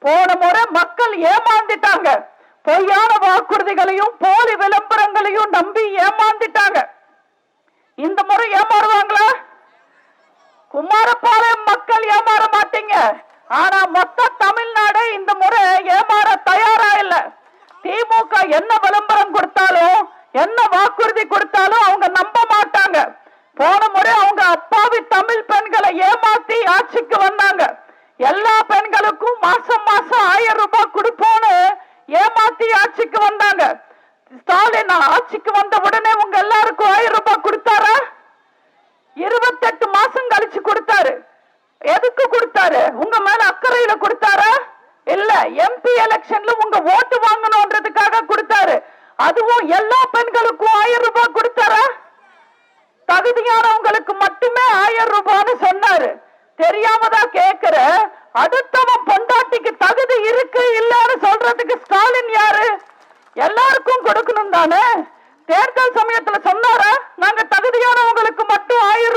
போன முறை மக்கள் ஏமாந்துட்டாங்க. பொய்யான வாக்குறுதிகளையும் போலி விளம்பரங்களையும் நம்பி ஏமாந்துட்டாங்க. இந்த முறை ஏமாறுவாங்களா? குமாரபாளையம் மக்கள் ஏமாற மாட்டீங்க. ஆனா மொத்த தமிழ்நாடு இந்த முறை ஏமாற தயாரா இல்ல. திமுக என்ன விளம்பரம் கொடுத்தாலும் என்ன வாக்குறுதி கொடுத்தாலும் அவங்க நம்ப மாட்டாங்க. போன முறை அவங்க அப்பாவி தமிழ் பெண்களை ஏமாத்தி ஆட்சிக்கு வந்தாங்க. எல்லா பெண்களுக்கும் மாசம் மாசம் 1000 ரூபாய் கொடுப்போன்னு ஏமாத்தி ஆட்சிக்கு வந்தாங்க. ஸ்டாலின் ஆட்சிக்கு வந்த உடனே உங்க எல்லாருக்கும் 1000 ரூபாய் கொடுத்தாரா? 28 மாசம் கழிச்சு கொடுத்தாரு. எதுக்கு கொடுத்தாரு? உங்க மேல அக்கறையில கொடுத்தாரா? இல்ல, எம்பி எலெக்ஷன்ல உங்க ஓட்டு வாங்கணும்ன்றதுக்காக கொடுத்தாரு. அதுவும் எல்லா பெண்களுக்கும் 1000 ரூபாய் கொடுத்தாரா? தகுதியானவங்களுக்கு மட்டுமே 1000 ரூபான்னு சொன்னாரு. தெரியாமதான் கேக்குற. அடுத்தவன் பொண்டாட்டிக்கு தகுதி இருக்கு இல்லன்னு சொல்றதுக்கு ஸ்டாலின் யாரு? எல்லாருக்கும் கொடுக்கணும் தானே. தேர்தல் சமயத்துல சொன்னாரா நாங்க தகுதியானவங்களுக்கு மட்டும் 1000